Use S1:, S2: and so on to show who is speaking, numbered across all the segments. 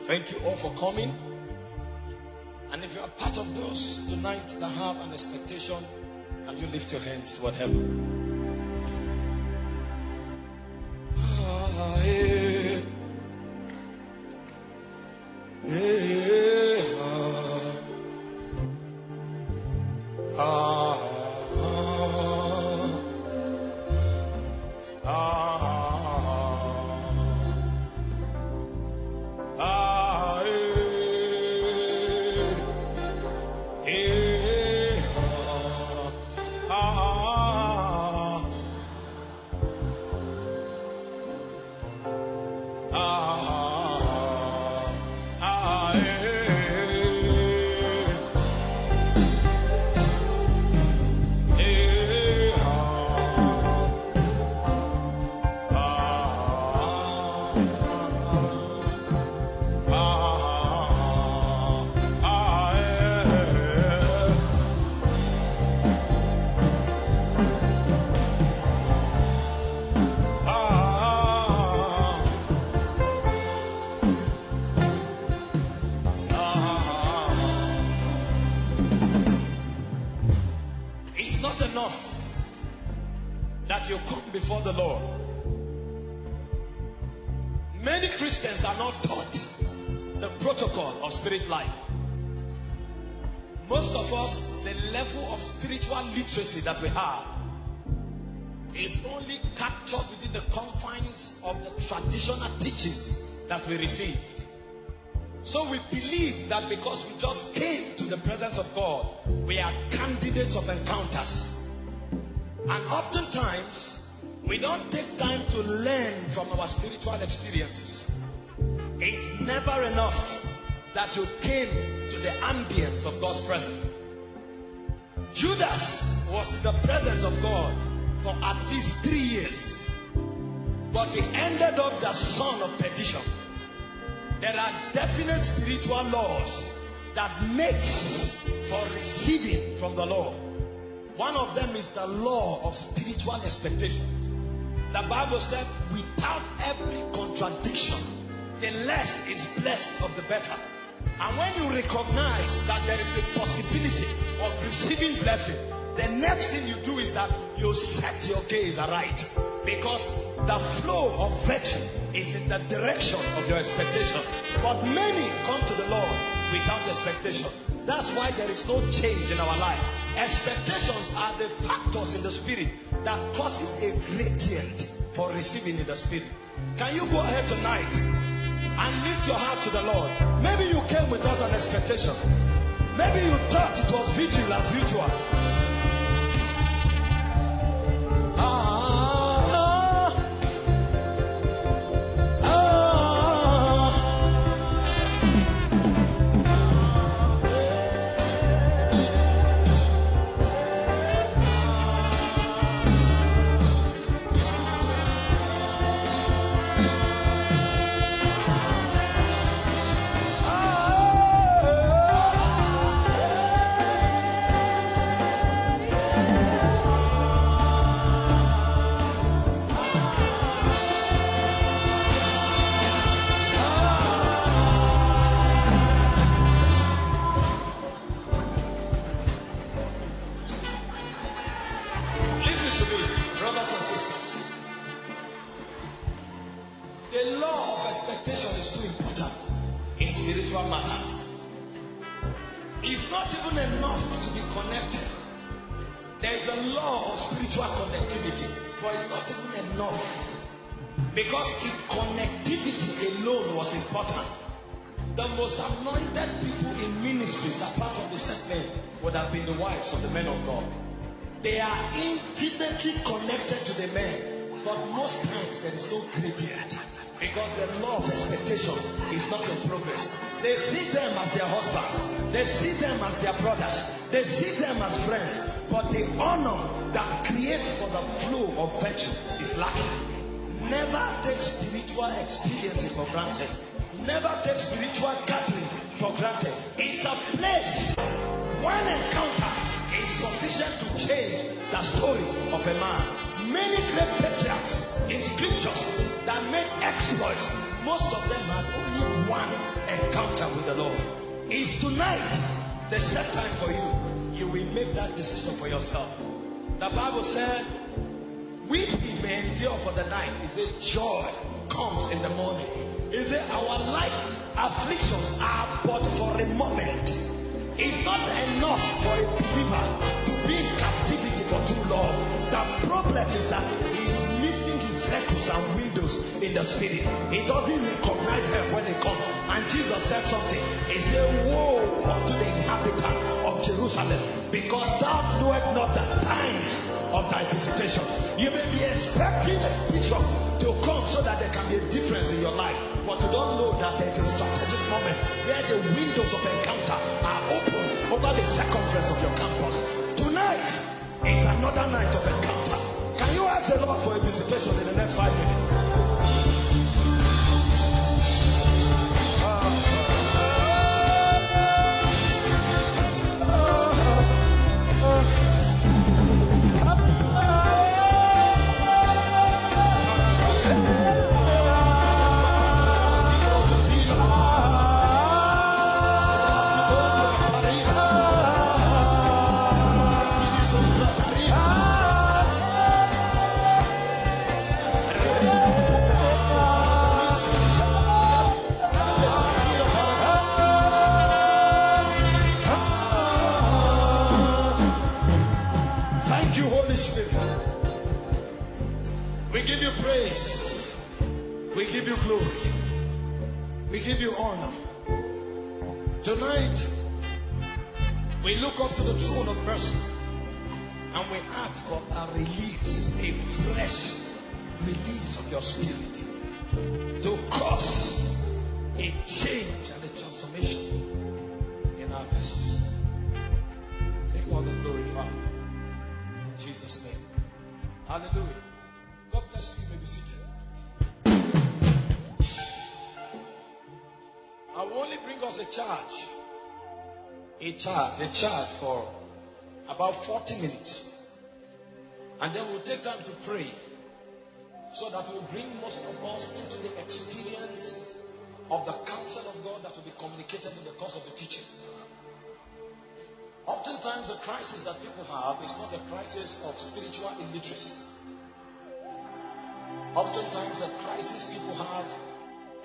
S1: Thank you all for coming. And if you are part of those tonight that have an expectation, can you lift your hands toward heaven? That we have is only captured within the confines of the traditional teachings that we received. So we believe that because we just came to the presence of God, we are candidates of encounters. And oftentimes, we don't take time to learn from our spiritual experiences. It's never enough that you came to the ambience of God's presence. Judas was in the presence of God for at least 3 years, but he ended up the son of perdition. There are definite spiritual laws that makes for receiving from the Lord. One of them is the law of spiritual expectation. The Bible said, without every contradiction, the less is blessed of the better. And when you recognize that there is a possibility of receiving blessing, the next thing you do is that you set your gaze aright, because the flow of virtue is in the direction of your expectation. But many come to the Lord without expectation. That's why there is no change in our life. Expectations are the factors in the spirit that causes a gradient for receiving in the spirit. Can you go ahead tonight and lift your heart to the Lord? Maybe you came without an expectation. Maybe you thought it was vigil as usual. Of the men of God, they are intimately connected to the men, but most times there is no gradient, because the law of expectation is not in progress. They see them as their husbands, they see them as their brothers, they see them as friends, but the honor that creates for the flow of virtue is lacking. Never take spiritual experiences for granted. Never take spiritual gathering for granted. It's a place. One encounter is sufficient to change the story of a man. Many great patriarchs in scriptures that made exploits, most of them had only one encounter with the Lord. Is tonight the set time for you? You will make that decision for yourself. The Bible said, weeping may endure for the night. It said, joy comes in the morning. It said, our life afflictions are but for a moment. It's not enough for a believer to be in captivity for too long. The problem is that he's missing his circles and windows in the spirit. He doesn't recognize them when they come. And Jesus said something. He said, woe unto the inhabitants of Jerusalem, because thou knowest not the times of thy visitation. You may be expecting a bishop to come so that there can be a difference in your life, but you don't know that there is a strategic moment where the windows of encounter are open over the circumference of your campus. Tonight is another night of encounter. Can you ask the Lord for a visitation in the next 5 minutes? Tonight, we look up to the throne of mercy and we ask for a release, a fresh release of your spirit to cause a change and a transformation in our vessels. Take all the glory, Father, in Jesus' name. Hallelujah. God bless you. You may be seated. I will only bring us a charge for about 40 minutes. And then we'll take time to pray so that we'll bring most of us into the experience of the counsel of God that will be communicated in the course of the teaching. Oftentimes the crisis that people have is not the crisis of spiritual illiteracy. Oftentimes the crisis people have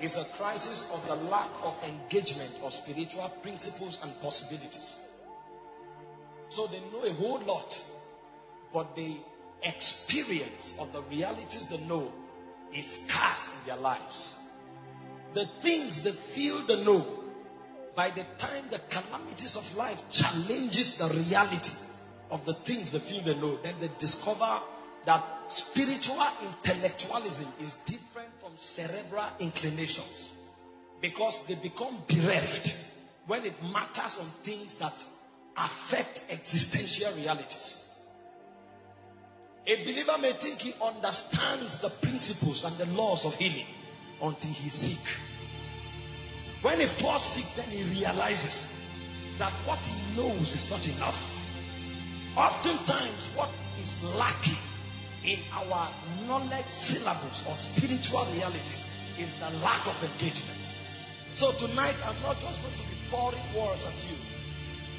S1: is a crisis of the lack of engagement of spiritual principles and possibilities. So they know a whole lot, but the experience of the realities they know is scarce in their lives. The things they feel they know, by the time the calamities of life challenges the reality of the things they feel they know, then they discover that spiritual intellectualism is different from cerebral inclinations, because they become bereft when it matters on things that affect existential realities. A believer may think he understands the principles and the laws of healing until he's sick. When he falls sick, then he realizes that what he knows is not enough. Oftentimes, what is lacking in our knowledge syllabus or spiritual reality is the lack of engagement. So tonight, I'm not just going to be pouring words at you.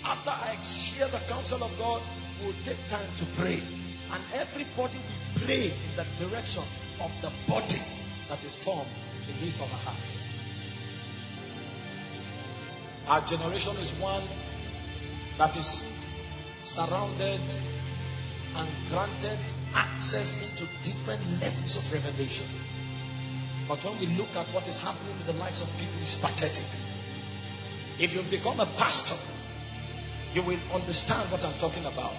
S1: After I share the counsel of God, we'll take time to pray. And everybody will pray in the direction of the body that is formed in his or her heart. Our generation is one that is surrounded and granted access into different levels of revelation. But when we look at what is happening in the lives of people, it's pathetic. If you become a pastor, you will understand what I'm talking about.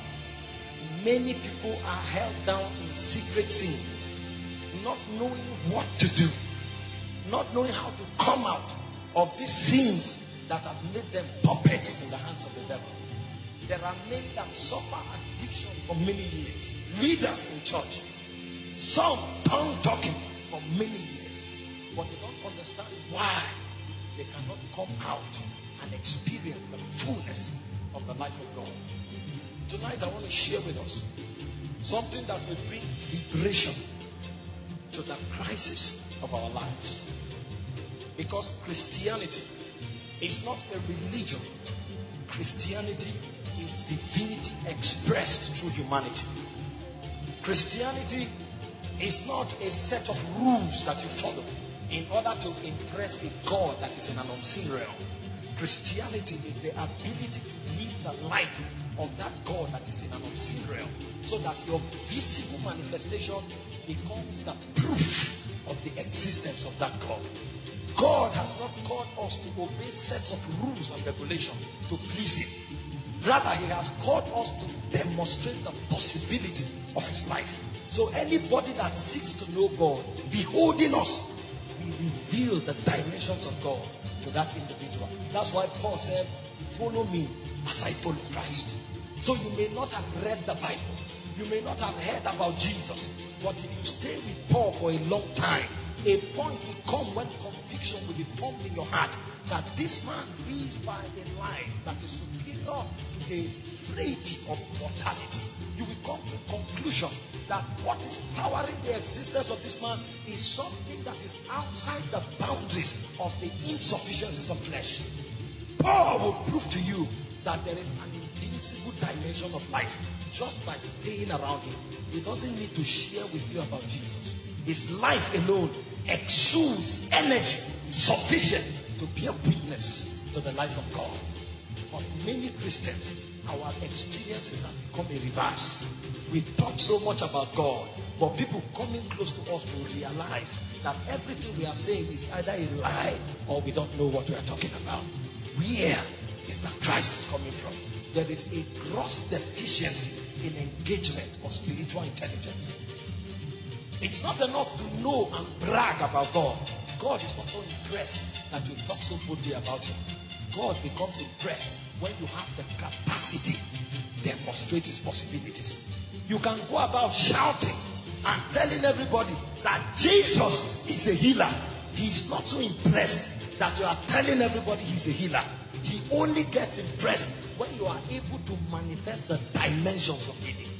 S1: Many people are held down in secret sins, not knowing what to do, not knowing how to come out of these sins that have made them puppets in the hands of the devil. There are many that suffer addiction for many years. Leaders in church, some tongue talking for many years, but they don't understand why they cannot come out and experience the fullness of the life of God. Tonight I want to share with us something that will bring liberation to the crisis of our lives, because Christianity is not a religion. Christianity is divinity expressed through humanity. Christianity is not a set of rules that you follow in order to impress a God that is in an unseen realm. Christianity is the ability to live the life of that God that is in an unseen realm, so that your visible manifestation becomes the proof of the existence of that God. God has not called us to obey sets of rules and regulations to please Him. Rather, He has called us to demonstrate the possibility of His life. So anybody that seeks to know God, beholding us, we reveal the dimensions of God to that individual. That's why Paul said, follow me as I follow Christ. So you may not have read the Bible, you may not have heard about Jesus, but if you stay with Paul for a long time, a point will come when conviction will be formed in your heart that this man lives by a life that is superior to the frailty of mortality. You will come to a conclusion that what is powering the existence of this man is something that is outside the boundaries of the insufficiencies of flesh. Paul will prove to you that there is an invincible dimension of life just by staying around him. He doesn't need to share with you about Jesus. His life alone exudes energy sufficient to bear witness to the life of God. But many Christians, our experiences have become a reverse. We talk so much about God, but people coming close to us will realize that everything we are saying is either a lie or we don't know what we are talking about. Where is that Christ is coming from? There is a gross deficiency in engagement of spiritual intelligence. It's not enough to know and brag about God. God is not so impressed that you talk so boldly about Him. God becomes impressed when you have the capacity to demonstrate His possibilities. You can go about shouting and telling everybody that Jesus is a healer. He's not so impressed that you are telling everybody He's a healer. He only gets impressed when you are able to manifest the dimensions of healing.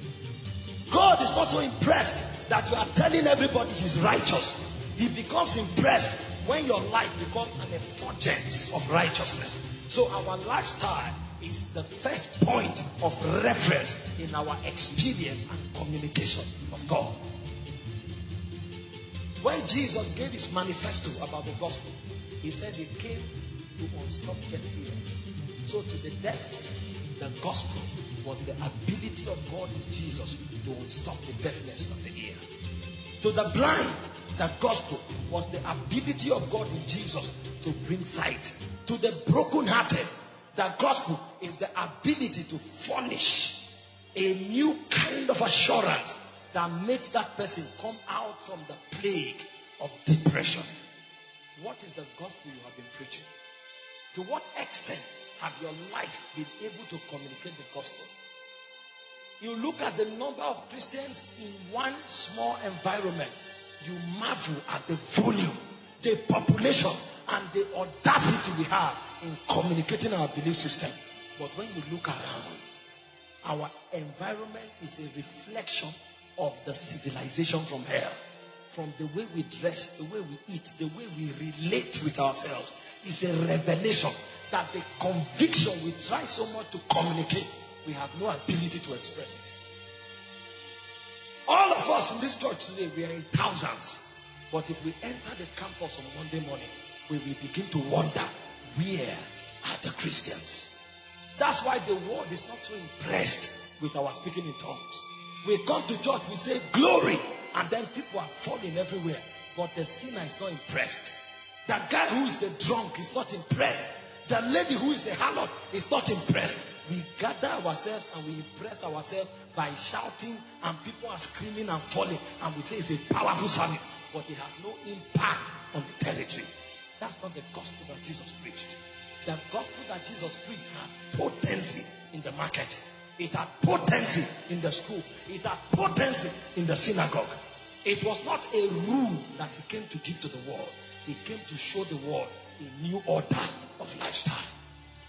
S1: God is not so impressed that you are telling everybody He's righteous. He becomes impressed when your life becomes an effulgence of righteousness. So our lifestyle is the first point of reference in our experience and communication of God. When Jesus gave His manifesto about the gospel, He said He came to unstop deaf ears. So to the deaf, the gospel was the ability of God in Jesus to unstop the deafness of the ear. To the blind, the gospel was the ability of God in Jesus to bring sight. To the brokenhearted, the gospel is the ability to furnish a new kind of assurance that makes that person come out from the plague of depression. What is the gospel you have been preaching? To what extent have your life been able to communicate the gospel? You look at the number of Christians in one small environment, you marvel at the volume, the population, and the audacity we have in communicating our belief system. But when you look around, our environment is a reflection of the civilization from hell. From the way we dress, the way we eat, the way we relate with ourselves, is a revelation that the conviction we try so much to communicate, we have no ability to express it. All of us in this church today, we are in thousands. But if we enter the campus on Monday morning, we will begin to wonder, where are the Christians? That's why the world is not so impressed with our speaking in tongues. We come to church, we say glory, and then people are falling everywhere. But the sinner is not impressed. The guy who is a drunk is not impressed. The lady who is a harlot is not impressed. We gather ourselves and we impress ourselves by shouting, and people are screaming and falling, and we say it's a powerful sermon, but it has no impact on the territory. That's not the gospel that Jesus preached. The gospel that Jesus preached had potency in the market. It had potency in the school. It had potency in the synagogue. It was not a rule that He came to give to the world. He came to show the world a new order of lifestyle.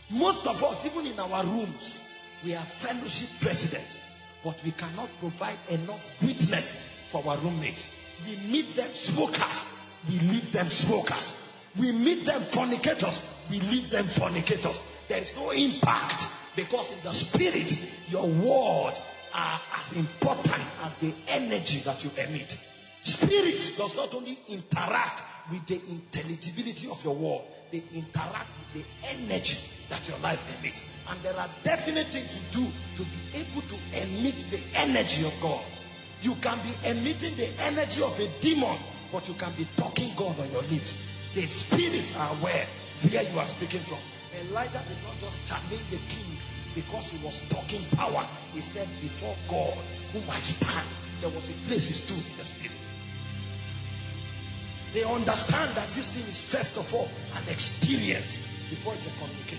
S1: Most of us, even in our rooms, we are fellowship presidents, but we cannot provide enough witness for our roommates. We meet them smokers, we leave them smokers. We meet them fornicators, we leave them fornicators. There is no impact, because in the spirit, your words are as important as the energy that you emit. Spirit does not only interact with the intelligibility of your word, they interact with the energy that your life emits. And there are definite things you do to be able to emit the energy of God. You can be emitting the energy of a demon, but you can be talking God on your lips. The spirits are aware where you are speaking from. Elijah did not just challenge the king because he was talking power. He said, before God, whom I stand, there was a place he stood in the spirit. They understand that this thing is first of all an experience before it's a communication.